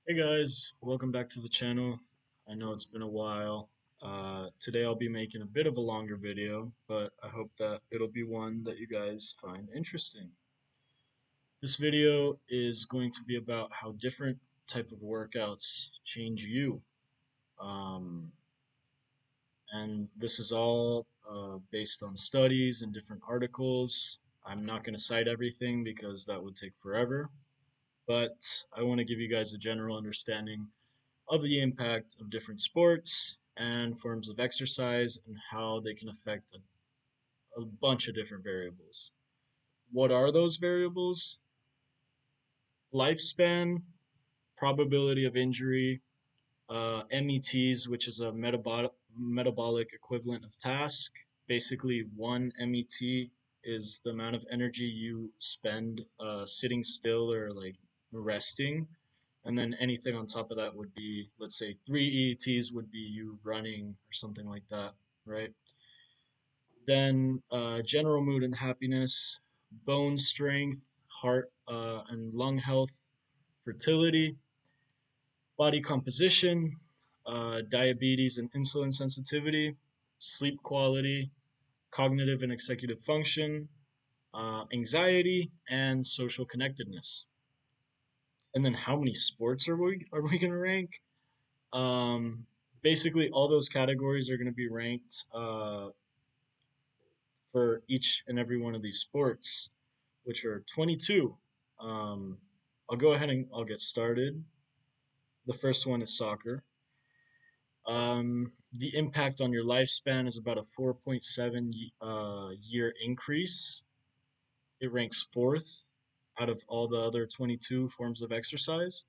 Hey guys, welcome back to the channel. I know it's been a while. Today I'll be making a bit of a longer video, but I hope that it'll be one that you guys find interesting. This video is going to be about how different type of workouts change you. Um, and this is all based on studies and different articles. I'm not going to cite everything because that would take forever, but I want to give you guys a general understanding of the impact of different sports and forms of exercise and how they can affect a bunch of different variables. What are those variables? Lifespan, probability of injury, METs, which is a metabolic equivalent of task. Basically, one MET is the amount of energy you spend sitting still or like resting. And then anything on top of that would be, let's say, three EETs would be you running or something like that, right? Then general mood and happiness, bone strength, heart and lung health, fertility, body composition, diabetes and insulin sensitivity, sleep quality, cognitive and executive function, anxiety, and social connectedness. And then how many sports are we going to rank? Um, Basically, all those categories are going to be ranked for each and every one of these sports, which are 22. Um, I'll go ahead and I'll get started. The first one is soccer. The impact on your lifespan is about a 4.7 year increase. It ranks fourth out of all the other 22 forms of exercise.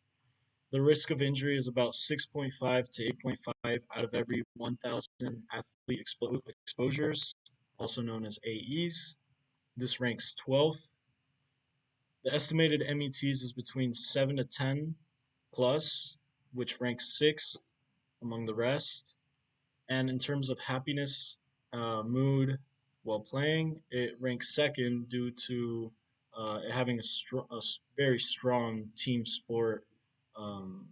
The risk of injury is about 6.5 to 8.5 out of every 1,000 athlete exposures, also known as AEs. This ranks 12th. The estimated METs is between 7 to 10 plus, which ranks 6th among the rest. And in terms of happiness, mood while playing, it ranks second due to it having a very strong team sport um,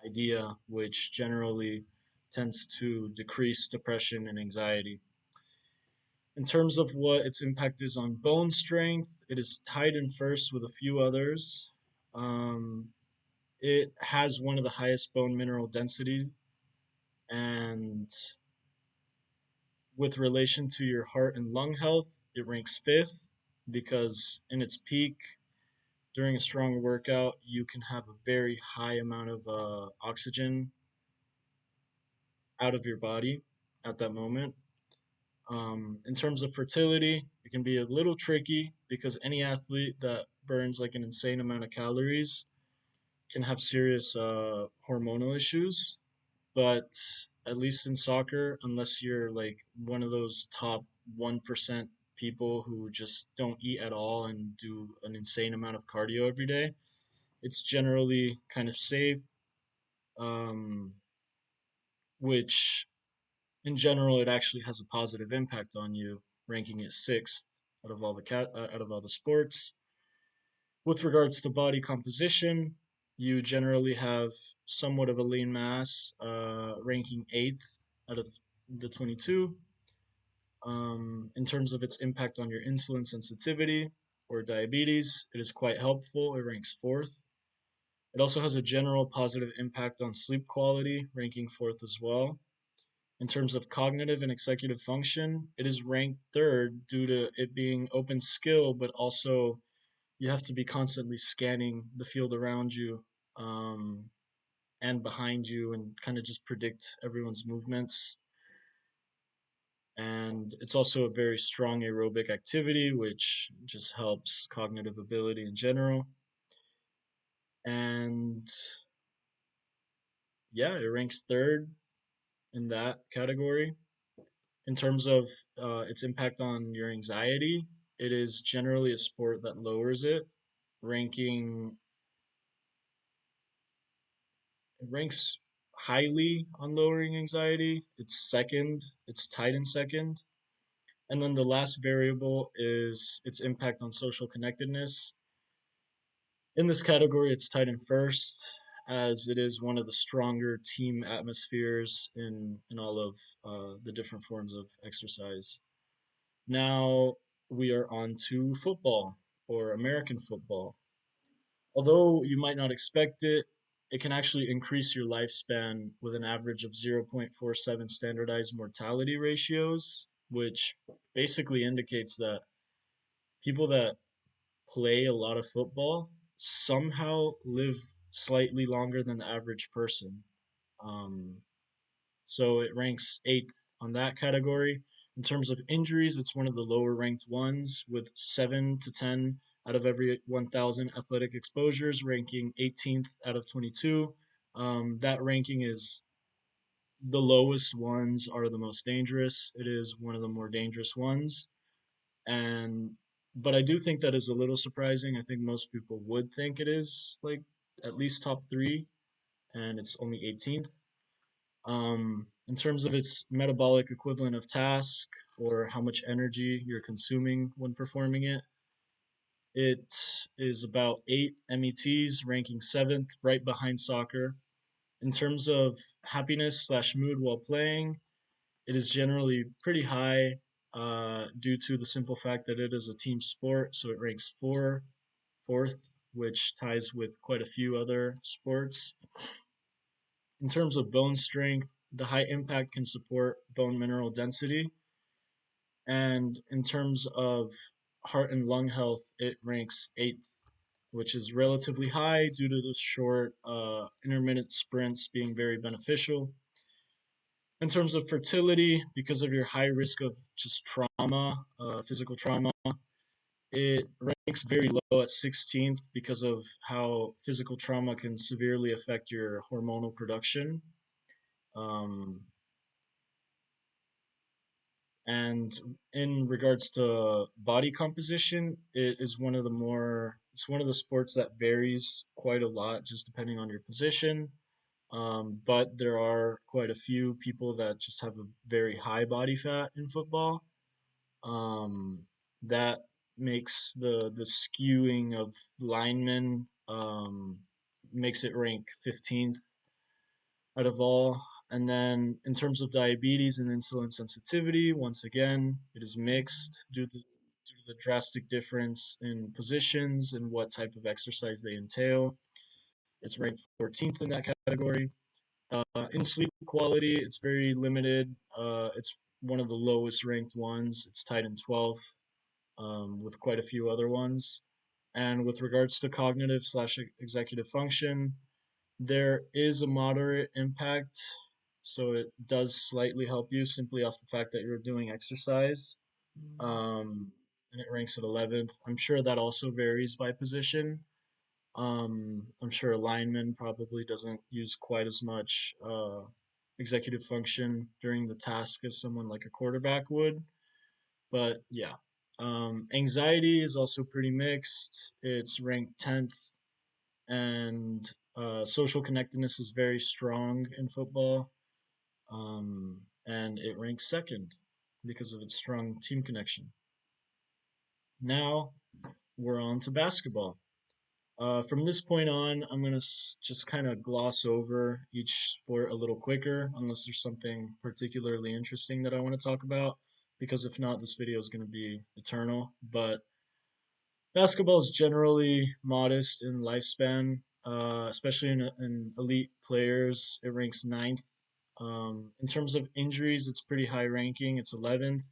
idea, which generally tends to decrease depression and anxiety. In terms of what its impact is on bone strength, it is tied in first with a few others. Um, it has one of the highest bone mineral density, and with relation to your heart and lung health, it ranks fifth because in its peak, during a strong workout, you can have a very high amount of oxygen out of your body at that moment. In terms of fertility, it can be a little tricky because any athlete that burns like an insane amount of calories can have serious hormonal issues. But at least in soccer, unless you're like one of those top 1% people who just don't eat at all and do an insane amount of cardio every day, it's generally kind of safe, um, which in general, it actually has a positive impact on you, ranking it sixth out of all the sports. With regards to body composition, you generally have somewhat of a lean mass, ranking eighth out of the 22. In terms of its impact on your insulin sensitivity or diabetes, it is quite helpful. It ranks fourth. It also has a general positive impact on sleep quality, ranking fourth as well. In terms of cognitive and executive function, it is ranked third due to it being open skill, but also you have to be constantly scanning the field around you um, and behind you and kind of just predict everyone's movements. And it's also a very strong aerobic activity, which just helps cognitive ability in general. And yeah, it ranks third in that category. In terms of its impact on your anxiety, it is generally a sport that lowers it, ranking it ranks highly on lowering anxiety. It's second, it's tied in second. And then the last variable is its impact on social connectedness. In this category, it's tied in first, as it is one of the stronger team atmospheres in all of the different forms of exercise. Now we are on to football or American football. Although you might not expect it, it can actually increase your lifespan with an average of 0.47 standardized mortality ratios, which basically indicates that people that play a lot of football somehow live slightly longer than the average person. Um, so it ranks eighth on that category. In terms of injuries, it's one of the lower ranked ones with 7 to 10 out of every 1,000 athletic exposures, ranking 18th out of 22. That ranking is the lowest ones are the most dangerous. It is one of the more dangerous ones. And but I do think that is a little surprising. I think most people would think it is like at least top three, and it's only 18th. In terms of its metabolic equivalent of task or how much energy you're consuming when performing it, it is about 8 METs, ranking seventh, right behind soccer. In terms of happiness slash mood while playing, it is generally pretty high due to the simple fact that it is a team sport, so it ranks fourth, which ties with quite a few other sports. In terms of bone strength, the high impact can support bone mineral density. And in terms of heart and lung health, it ranks eighth, which is relatively high due to the short, intermittent sprints being very beneficial. In terms of fertility, because of your high risk of just trauma, physical trauma, it ranks very low at 16th because of how physical trauma can severely affect your hormonal production. Um, And in regards to body composition, it's one of the sports that varies quite a lot just depending on your position. But there are quite a few people that just have a very high body fat in football. Um, that makes the skewing of linemen makes it rank 15th out of all. And then in terms of diabetes and insulin sensitivity, once again, it is mixed due to the drastic difference in positions and what type of exercise they entail. It's ranked 14th in that category. In sleep quality, it's very limited. It's one of the lowest ranked ones. It's tied in 12th with quite a few other ones. And with regards to cognitive slash executive function, there is a moderate impact, so it does slightly help you simply off the fact that you're doing exercise. And it ranks at 11th. I'm sure that also varies by position. I'm sure a lineman probably doesn't use quite as much executive function during the task as someone like a quarterback would. But yeah, anxiety is also pretty mixed. It's ranked 10th, and social connectedness is very strong in football, and it ranks second because of its strong team connection. Now we're on to basketball. From this point on, I'm going to just kind of gloss over each sport a little quicker, unless there's something particularly interesting that I want to talk about, because if not, this video is going to be eternal. But basketball is generally modest in lifespan, especially in elite players. It ranks ninth. In terms of injuries, it's pretty high ranking. It's 11th,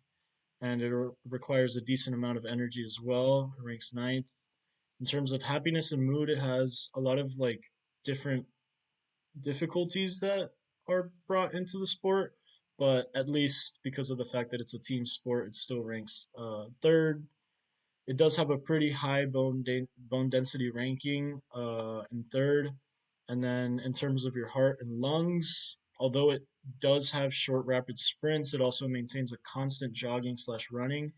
and it requires a decent amount of energy as well. It ranks ninth. In terms of happiness and mood, it has a lot of like different difficulties that are brought into the sport, but at least because of the fact that it's a team sport, it still ranks third. It does have a pretty high bone density ranking in third. And then in terms of your heart and lungs, although it does have short rapid sprints, it also maintains a constant jogging slash running,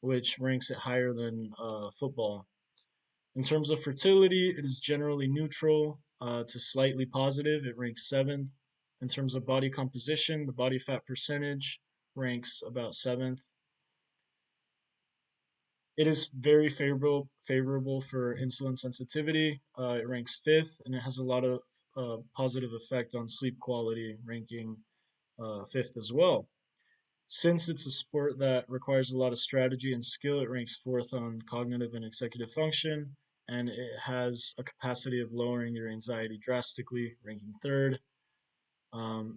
which ranks it higher than football. In terms of fertility, it is generally neutral to slightly positive. It ranks seventh. In terms of body composition, the body fat percentage ranks about seventh. It is very favorable for insulin sensitivity. It ranks fifth, and it has a lot of positive effect on sleep quality, ranking fifth as well. Since it's a sport that requires a lot of strategy and skill, it ranks fourth on cognitive and executive function, and it has a capacity of lowering your anxiety drastically, ranking third.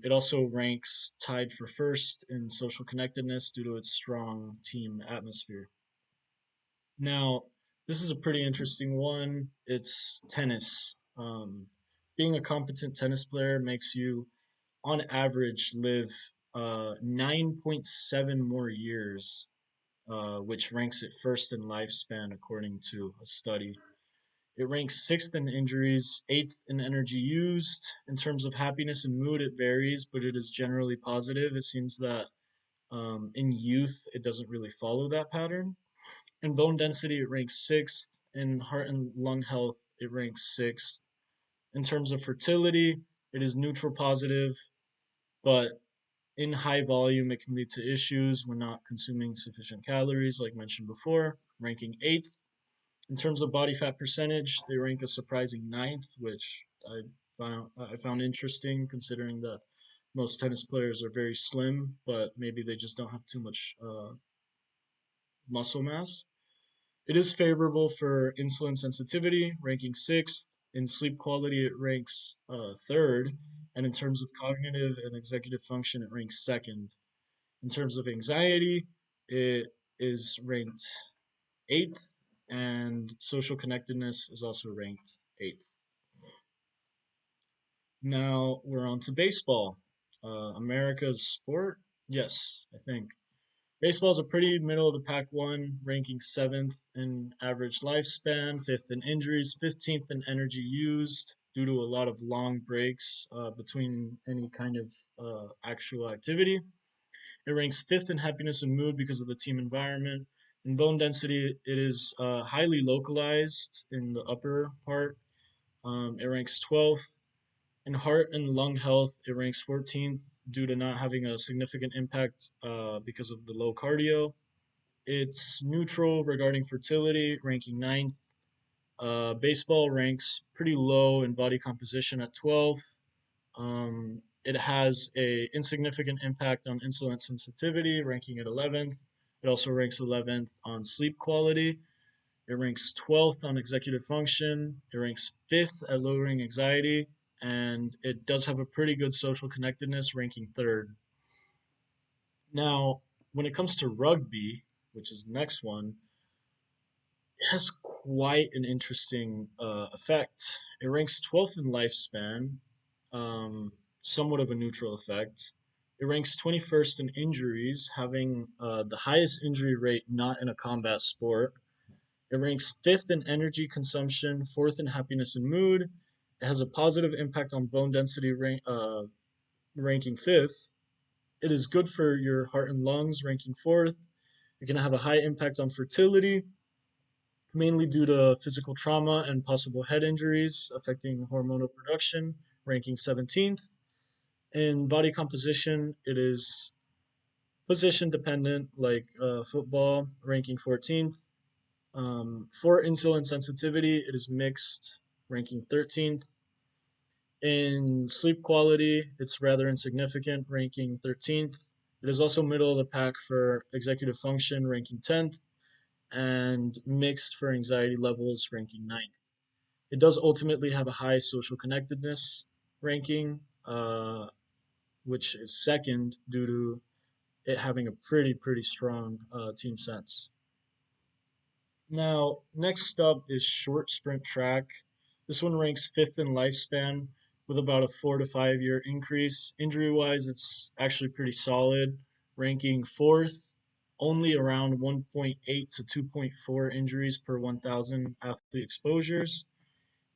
It also ranks tied for first in social connectedness due to its strong team atmosphere. Now, this is a pretty interesting one. It's tennis. Being a competent tennis player makes you, on average, live 9.7 more years, which ranks it first in lifespan according to a study. It ranks sixth in injuries, eighth in energy used. In terms of happiness and mood, it varies, but it is generally positive. It seems that in youth, it doesn't really follow that pattern. In bone density, it ranks sixth. In heart and lung health, it ranks sixth. In terms of fertility, it is neutral positive, but in high volume, it can lead to issues when not consuming sufficient calories, like mentioned before, ranking eighth. In terms of body fat percentage, they rank a surprising ninth, which I found interesting considering that most tennis players are very slim, but maybe they just don't have too much muscle mass. It is favorable for insulin sensitivity, ranking sixth. In sleep quality, it ranks third. And in terms of cognitive and executive function, it ranks second. In terms of anxiety, it is ranked eighth. And social connectedness is also ranked eighth. Now we're on to baseball. America's sport? Yes, I think. Baseball is a pretty middle of the pack one, ranking seventh in average lifespan, fifth in injuries, 15th in energy used due to a lot of long breaks between any kind of actual activity. It ranks fifth in happiness and mood because of the team environment. In bone density, it is highly localized in the upper part. It ranks 12th. In heart and lung health, it ranks 14th due to not having a significant impact because of the low cardio. It's neutral regarding fertility, ranking ninth. Baseball ranks pretty low in body composition at 12th. It has a insignificant impact on insulin sensitivity, ranking at 11th. It also ranks 11th on sleep quality. It ranks 12th on executive function. It ranks 5th at lowering anxiety. And it does have a pretty good social connectedness, ranking third. Now, when it comes to rugby, which is the next one, it has quite an interesting effect. It ranks 12th in lifespan, somewhat of a neutral effect. It ranks 21st in injuries, having the highest injury rate not in a combat sport. It ranks fifth in energy consumption, fourth in happiness and mood. It has a positive impact on bone density, ranking fifth. It is good for your heart and lungs, ranking fourth. It can have a high impact on fertility, mainly due to physical trauma and possible head injuries affecting hormonal production, ranking 17th. In body composition, it is position dependent, like football, ranking 14th. For insulin sensitivity, it is mixed, ranking 13th. In sleep quality, it's rather insignificant, ranking 13th. It is also middle of the pack for executive function, ranking 10th, and mixed for anxiety levels, ranking ninth. It does ultimately have a high social connectedness ranking, which is second due to it having a pretty strong team sense. Now, next up is short sprint track. This one ranks fifth in lifespan with about a 4 to 5 year increase. Injury wise, it's actually pretty solid, ranking fourth, only around 1.8 to 2.4 injuries per 1,000 athlete exposures.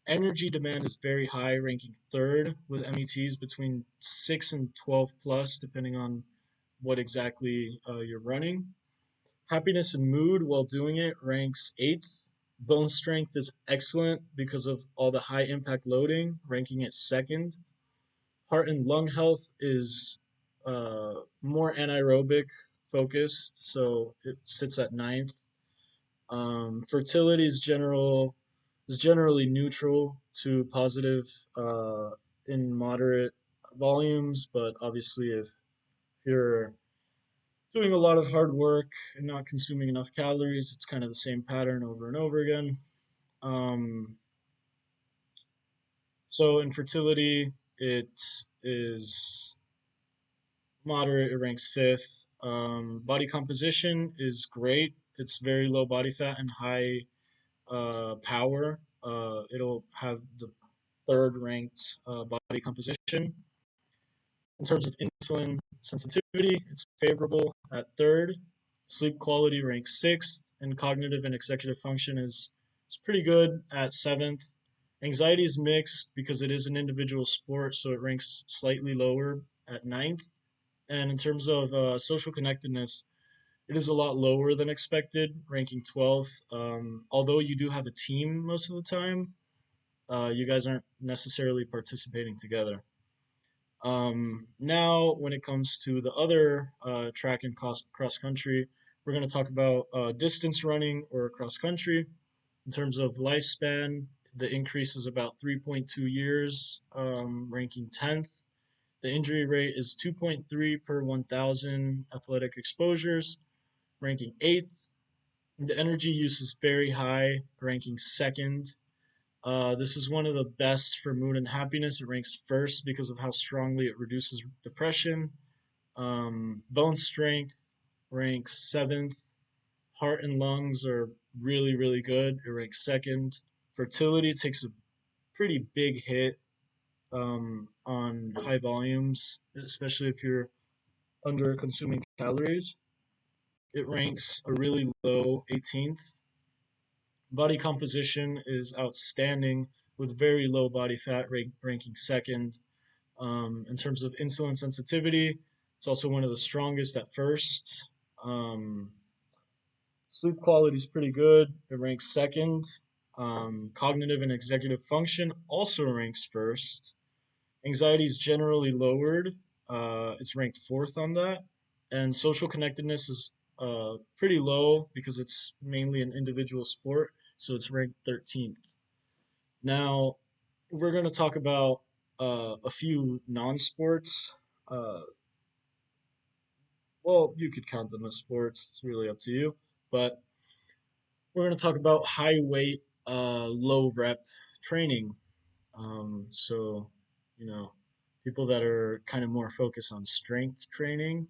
Energy demand is very high, ranking third with METs between 6 and 12 plus, depending on what exactly you're running. Happiness and mood while doing it ranks eighth. Bone strength is excellent because of all the high impact loading, ranking it second. Heart and lung health is more anaerobic focused, so it sits at ninth. Fertility is generally neutral to positive in moderate volumes, but obviously if you're doing a lot of hard work and not consuming enough calories, it's kind of the same pattern over and over again. Um, so in fertility, it is moderate. It ranks fifth. Body composition is great. It's very low body fat and high power. It'll have the third ranked body composition. In terms of insulin sensitivity, it's favorable at third. Sleep quality ranks sixth, and cognitive and executive function is pretty good at seventh. Anxiety is mixed because it is an individual sport, so it ranks slightly lower at ninth. And in terms of social connectedness, it is a lot lower than expected, ranking 12th. Although you do have a team most of the time, you guys aren't necessarily participating together. Now, when it comes to the other track and cross country, we're going to talk about distance running or cross country. In terms of lifespan, the increase is about 3.2 years, ranking 10th. The injury rate is 2.3 per 1,000 athletic exposures, ranking 8th. The energy use is very high, ranking 2nd. This is one of the best for mood and happiness. It ranks first because of how strongly it reduces depression. Bone strength ranks 7th. Heart and lungs are really, really good. It ranks 2nd. Fertility takes a pretty big hit on high volumes, especially if you're under consuming calories. It ranks a really low 18th. Body composition is outstanding with very low body fat ranking 2nd. In terms of insulin sensitivity, it's also one of the strongest at first. Um, Sleep quality is pretty good. It ranks 2nd. Cognitive and executive function also ranks first. Anxiety is generally lowered. It's ranked fourth on that. And social connectedness is pretty low because it's mainly an individual sport, so it's ranked 13th. Now, we're going to talk about a few non sports. Uh, well, you could count them as sports, it's really up to you. But we're going to talk about high weight, low rep training. So, you know, people that are kind of more focused on strength training.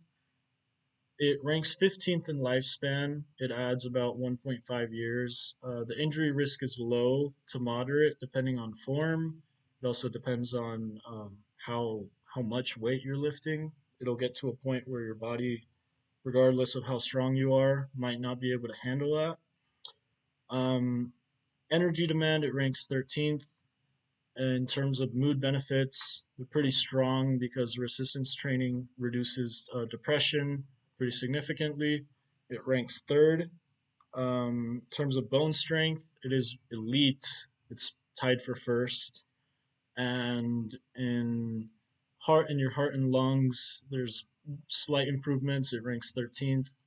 It ranks 15th in lifespan. It adds about 1.5 years. The injury risk is low to moderate, depending on form. It also depends on how much weight you're lifting. It'll get to a point where your body, regardless of how strong you are, might not be able to handle that. Um, Energy demand, it ranks 13th. In terms of mood benefits, they're pretty strong because resistance training reduces depression pretty significantly. It ranks third. In terms of bone strength, it is elite. It's tied for first. And in your heart and lungs, there's slight improvements. It ranks 13th.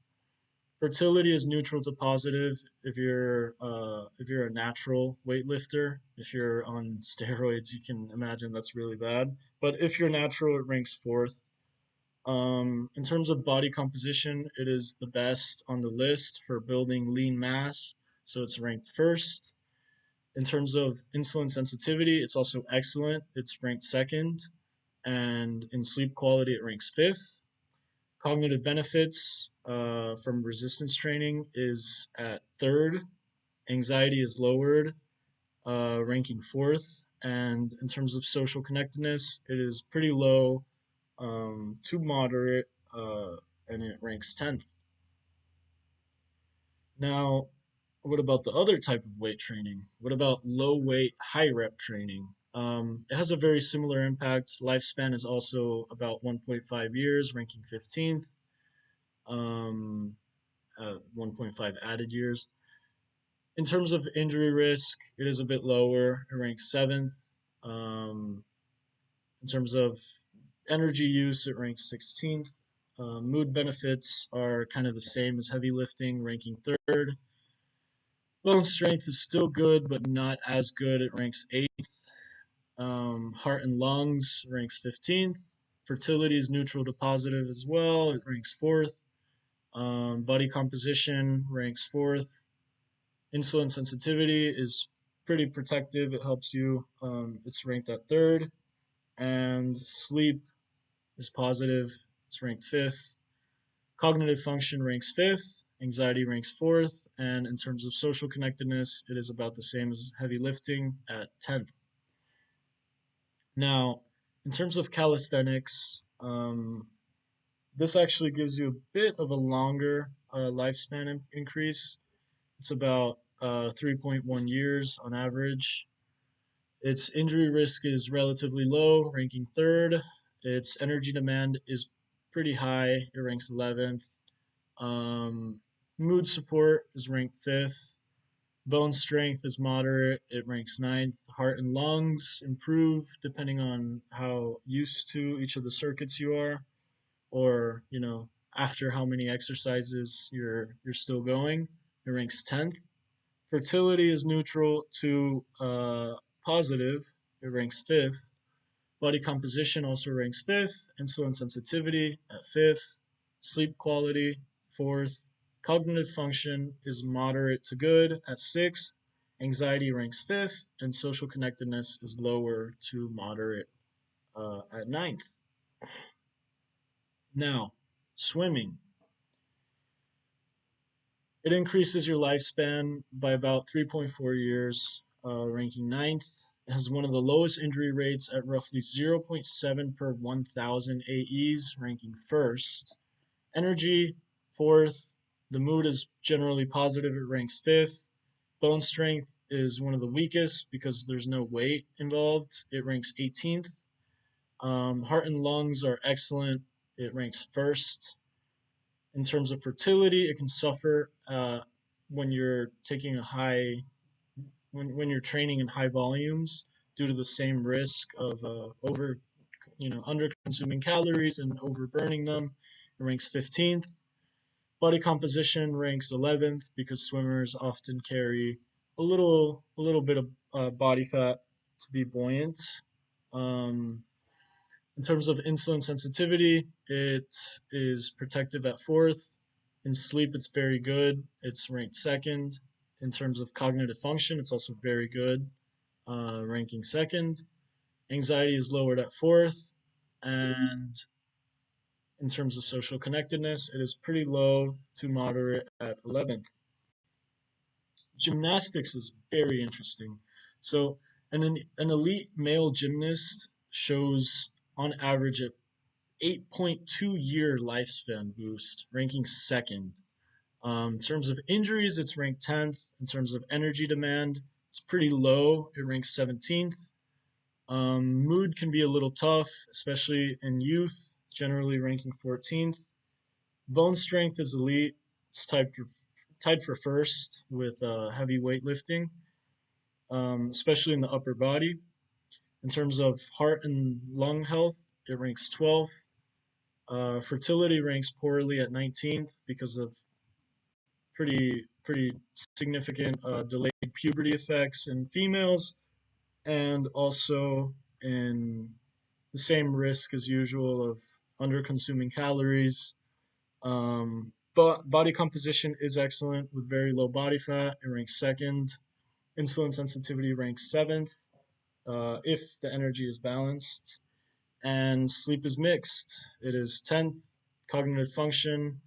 Fertility is neutral to positive if you're a natural weightlifter. If you're on steroids, you can imagine that's really bad. But if you're natural, it ranks fourth. In terms of body composition, it is the best on the list for building lean mass, so it's ranked first. In terms of insulin sensitivity, it's also excellent. It's ranked second, and in sleep quality, it ranks fifth. Cognitive benefits from resistance training is at third. Anxiety is lowered, ranking fourth. And in terms of social connectedness, it is pretty low to moderate, and it ranks 10th. Now, what about the other type of weight training? What about low weight, high rep training? It has a very similar impact. Lifespan is also about 1.5 years, ranking 15th. Um, 1.5 added years. In terms of injury risk, it is a bit lower. It ranks 7th. Um, in terms of energy use, it ranks 16th. Mood benefits are kind of the same as heavy lifting, ranking third. Bone strength is still good, but not as good. It ranks 8th. Heart and lungs ranks 15th. Fertility is neutral to positive as well. It ranks 4th. Body composition ranks 4th. Insulin sensitivity is pretty protective. It helps you. It's ranked at 3rd. And sleep is positive. It's ranked 5th. Cognitive function ranks 5th. Anxiety ranks 4th. And in terms of social connectedness, it is about the same as heavy lifting at 10th. Now, in terms of calisthenics, this actually gives you a bit of a longer lifespan increase. It's about 3.1 years on average. Its injury risk is relatively low, ranking 3rd. Its energy demand is pretty high, it ranks 11th. Um, Mood support is ranked 5th. Bone strength is moderate, it ranks 9th. Heart and lungs improve depending on how used to each of the circuits you are, or, after how many exercises you're still going. It ranks 10th. Fertility is neutral to positive. It ranks 5th. Body composition also ranks 5th. Insulin sensitivity at 5th. Sleep quality, 4th. Cognitive function is moderate to good at 6th. Anxiety ranks 5th. And social connectedness is lower to moderate at 9th. Now, swimming. It increases your lifespan by about 3.4 years, ranking 9th. It has one of the lowest injury rates at roughly 0.7 per 1,000 AEs, ranking 1st. Energy, 4th. The mood is generally positive, it ranks 5th. Bone strength is one of the weakest because there's no weight involved, it ranks 18th. Heart and lungs are excellent, it ranks 1st. In terms of fertility, it can suffer when you're taking a high when you're training in high volumes due to the same risk of under consuming calories and over burning them. It ranks 15th. Body composition ranks 11th because swimmers often carry a little bit of body fat to be buoyant. Um, in terms of insulin sensitivity, it is protective at 4th. In sleep, it's very good. It's ranked 2nd. In terms of cognitive function, it's also very good, ranking 2nd. Anxiety is lowered at 4th. And in terms of social connectedness, it is pretty low to moderate at 11th. Gymnastics is very interesting. So, an elite male gymnast shows on average a 8.2-year lifespan boost, ranking 2nd. In terms of injuries, it's ranked 10th. In terms of energy demand, it's pretty low. It ranks 17th. Mood can be a little tough, especially in youth, generally ranking 14th. Bone strength is elite. It's tied for first with heavy weightlifting, especially in the upper body. In terms of heart and lung health, it ranks 12th. Fertility ranks poorly at 19th because of pretty significant delayed puberty effects in females, and also in the same risk as usual of under consuming calories. But body composition is excellent with very low body fat. It ranks 2nd. Insulin sensitivity ranks 7th if the energy is balanced. And sleep is mixed. It is 10th. Cognitive function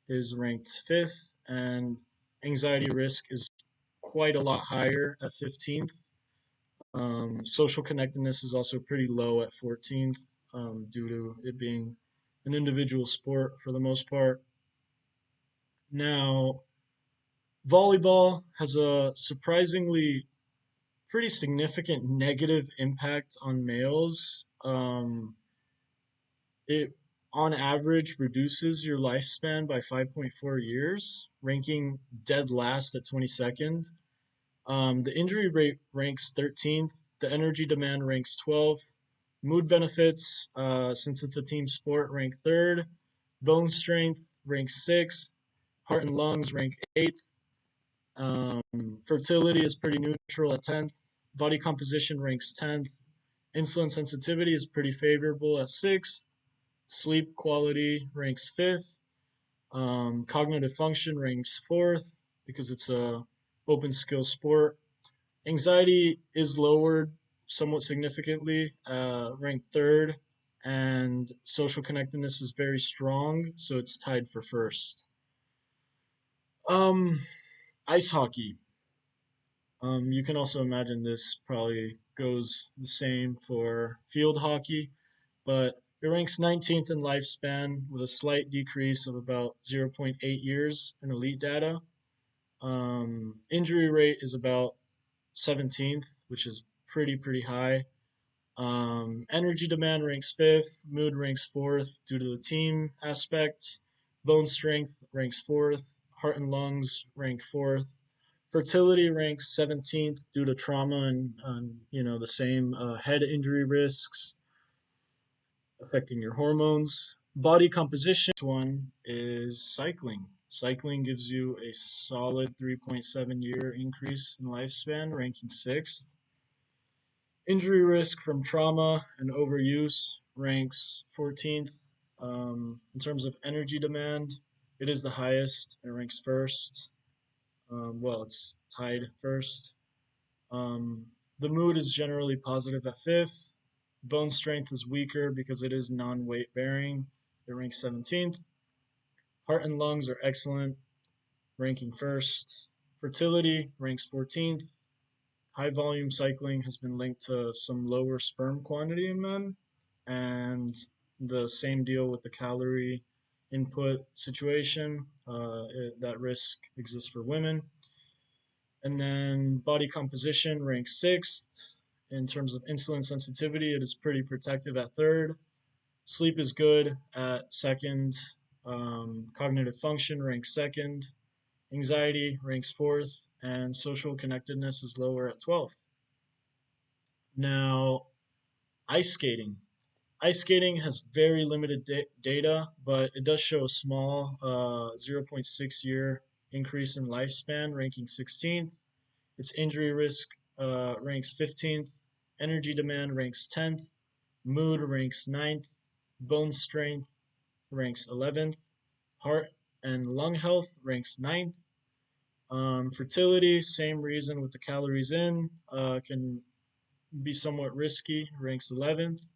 is ranked 5th. And anxiety risk is quite a lot higher at 15th. Social connectedness is also pretty low at 14th, due to it being an individual sport for the most part. Now, volleyball has a surprisingly pretty significant negative impact on males. It, on average, reduces your lifespan by 5.4 years, ranking dead last at 22nd. The injury rate ranks 13th. The energy demand ranks 12th. Mood benefits, since it's a team sport, rank 3rd. Bone strength ranks 6th. Heart and lungs rank 8th. Fertility is pretty neutral at 10th. Body composition ranks 10th. Insulin sensitivity is pretty favorable at 6th. Sleep quality ranks 5th. Cognitive function ranks 4th because it's a open skill sport. Anxiety is lowered somewhat significantly, ranked 3rd, and social connectedness is very strong, so it's tied for 1st. Um, Ice hockey. You can also imagine this probably goes the same for field hockey, but it ranks 19th in lifespan with a slight decrease of about zero point 0.8 years in elite data. Injury rate is about 17th, which is pretty high. Energy demand ranks 5th, mood ranks 4th due to the team aspect, bone strength ranks 4th, heart and lungs rank 4th, fertility ranks 17th due to trauma and the same head injury risks affecting your hormones. Body composition one is cycling. Cycling gives you a solid 3.7 year increase in lifespan, ranking 6th. Injury risk from trauma and overuse ranks 14th. In terms of energy demand, it is the highest. It ranks first. Well, it's tied first. Um, the mood is generally positive at 5th. Bone strength is weaker because it is non weight bearing. It ranks 17th. Heart and lungs are excellent, ranking first. Fertility ranks 14th. High volume cycling has been linked to some lower sperm quantity in men, and the same deal with the calorie input situation. That risk exists for women. And then body composition ranks 6th. In terms of insulin sensitivity, it is pretty protective at 3rd. Sleep is good at 2nd. Cognitive function ranks 2nd. Anxiety ranks 4th. And social connectedness is lower at 12th. Now, ice skating. Ice skating has very limited data, but it does show a small zero point 0.6 year increase in lifespan, ranking 16th. Its injury risk ranks 15th. Energy demand ranks 10th. Mood ranks 9th. Bone strength ranks 11th. Heart and lung health ranks 9th. Fertility, same reason with the calories in, can be somewhat risky, ranks 11th.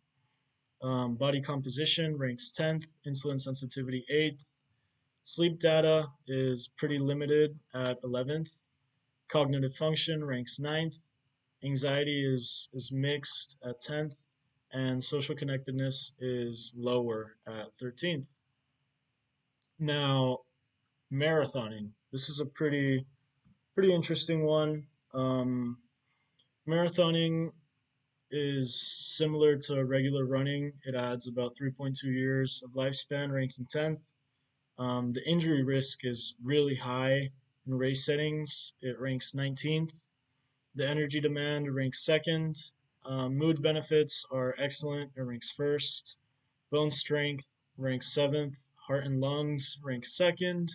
Body composition ranks 10th, insulin sensitivity 8th. Sleep data is pretty limited at 11th. Cognitive function ranks 9th. Anxiety is mixed at 10th. And social connectedness is lower at 13th. Now, marathoning. This is a pretty interesting one. Marathoning is similar to regular running. It adds about 3.2 years of lifespan, ranking 10th. The injury risk is really high in race settings. It ranks 19th. The energy demand ranks 2nd. Mood benefits are excellent. It ranks 1st. Bone strength ranks 7th. Heart and lungs ranks 2nd.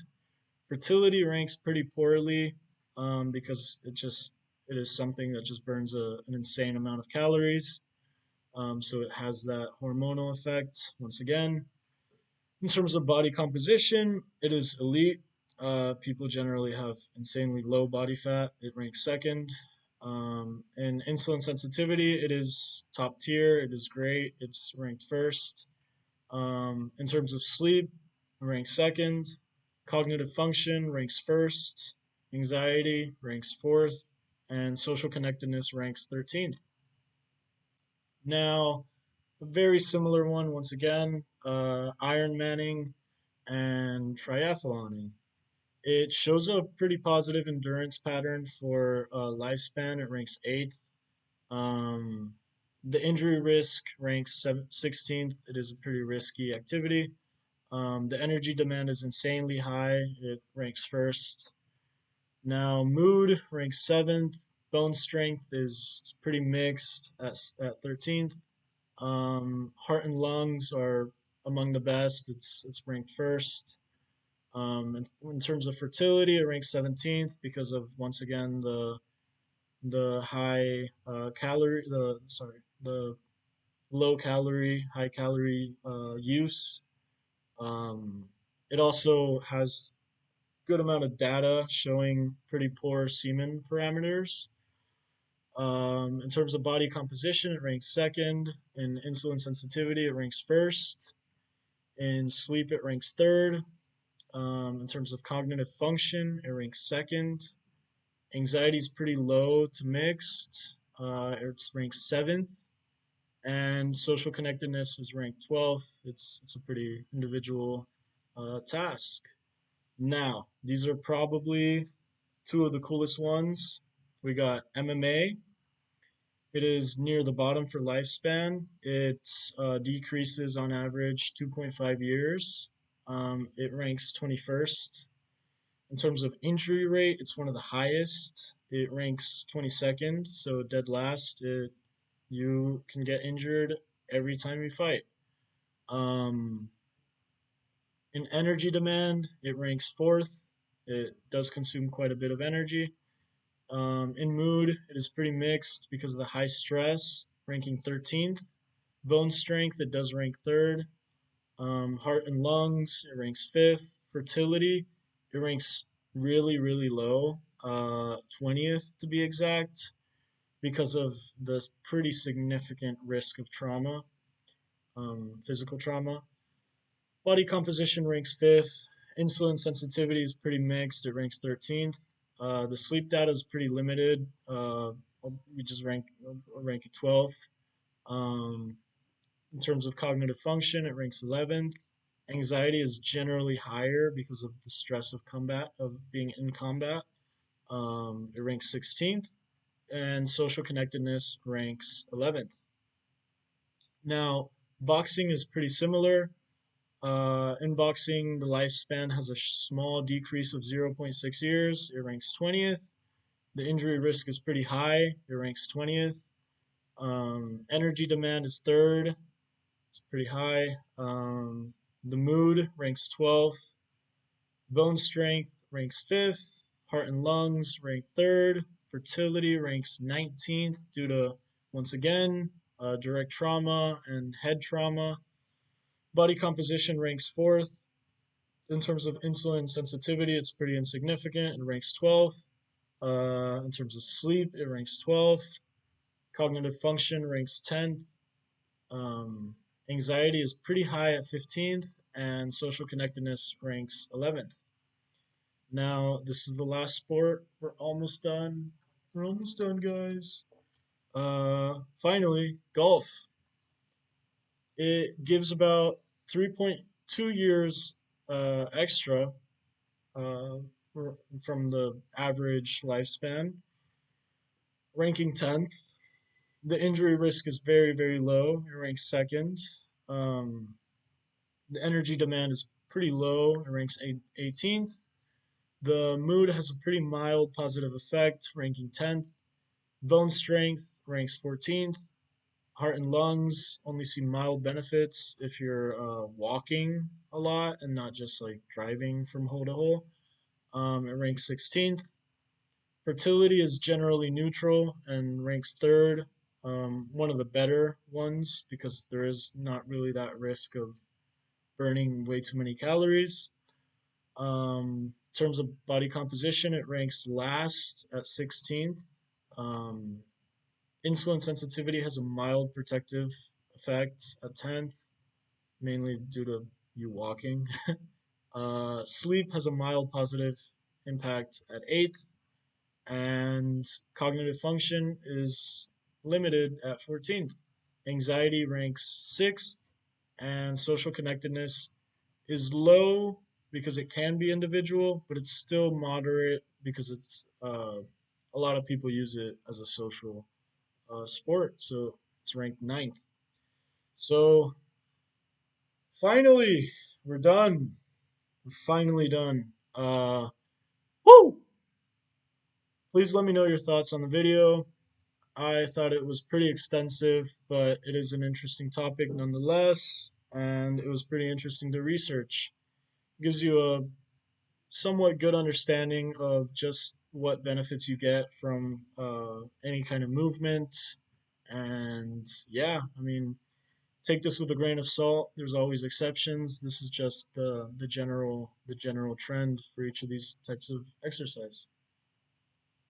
Fertility ranks pretty poorly because it is something that just burns an insane amount of calories. So it has that hormonal effect once again. In terms of body composition, it is elite. People generally have insanely low body fat. It ranks 2nd. And insulin sensitivity, it is top tier. It is great. It's ranked 1st. In terms of sleep, it ranks 2nd. Cognitive function ranks 1st. Anxiety ranks 4th. And social connectedness ranks 13th. Now, a very similar one once again, Ironmaning and triathloning. It shows a pretty positive endurance pattern for lifespan. It ranks 8th. Um, the injury risk ranks 16th. It is a pretty risky activity. The energy demand is insanely high. It ranks 1st. Now, mood ranks 7th. Bone strength is pretty mixed at 13th. Heart and lungs are among the best. It's ranked 1st. In terms of fertility, it ranks 17th because of once again the high calorie the sorry the low calorie high calorie use. Um, it also has good amount of data showing pretty poor semen parameters. In terms of body composition, it ranks second. In insulin sensitivity, it ranks first. In sleep, it ranks third. In terms of cognitive function, it ranks second. Anxiety is pretty low to mixed. It's ranked seventh. And social connectedness is ranked 12th. It's a pretty individual task. Now, these are probably two of the coolest ones. We got MMA. It is near the bottom for lifespan. It decreases on average 2.5 years. It ranks 21st. In terms of injury rate, it's one of the highest. It ranks 22nd, so dead last. You can get injured every time you fight. Um, in energy demand, it ranks fourth. It does consume quite a bit of energy. In mood, it is pretty mixed because of the high stress, ranking 13th. Bone strength, it does rank third. Heart and lungs, it ranks fifth. Fertility, it ranks really, really low, 20th to be exact, because of the pretty significant risk of trauma, physical trauma. Body composition ranks fifth. Insulin sensitivity is pretty mixed. It ranks 13th. The sleep data is pretty limited. We just rank it 12th. Um, in terms of cognitive function, it ranks 11th. Anxiety is generally higher because of the stress of being in combat. It ranks 16th, and social connectedness ranks 11th. Now, boxing is pretty similar. In boxing, the lifespan has a small decrease of 0.6 years. It ranks 20th. The injury risk is pretty high. It ranks 20th. Energy demand is third. It's pretty high. The mood ranks 12th. Bone strength ranks 5th. Heart and lungs rank 3rd. Fertility ranks 19th due to, once again, direct trauma and head trauma. Body composition ranks 4th. In terms of insulin sensitivity, it's pretty insignificant. It ranks 12th. In terms of sleep, it ranks 12th. Cognitive function ranks 10th. Um, Anxiety is pretty high at 15th, and social connectedness ranks 11th. Now, this is the last sport. We're almost done. We're almost done, guys. Finally, golf. It gives about 3.2 years extra uh, from the average lifespan, ranking 10th. The injury risk is very, very low. It ranks second. Um, the energy demand is pretty low. It ranks 18th. The mood has a pretty mild positive effect, ranking 10th. Bone strength ranks 14th. Heart and lungs only see mild benefits if you're walking a lot and not just like driving from hole to hole. It ranks 16th. Fertility is generally neutral and ranks third, one of the better ones because there is not really that risk of burning way too many calories. In terms of body composition, it ranks last at 16th. Um, Insulin sensitivity has a mild protective effect at 10th, mainly due to you walking. Sleep has a mild positive impact at 8th, and cognitive function is limited at 14th. Anxiety ranks 6th, and social connectedness is low because it can be individual, but it's still moderate because it's a lot of people use it as a social sport, so it's ranked ninth. So finally, we're done. We're finally done. Woo! Please let me know your thoughts on the video. I thought it was pretty extensive, but it is an interesting topic nonetheless, and it was pretty interesting to research. It gives you a somewhat good understanding of just what benefits you get from any kind of movement. And yeah, I mean, take this with a grain of salt. There's always exceptions. This is just the general trend for each of these types of exercise.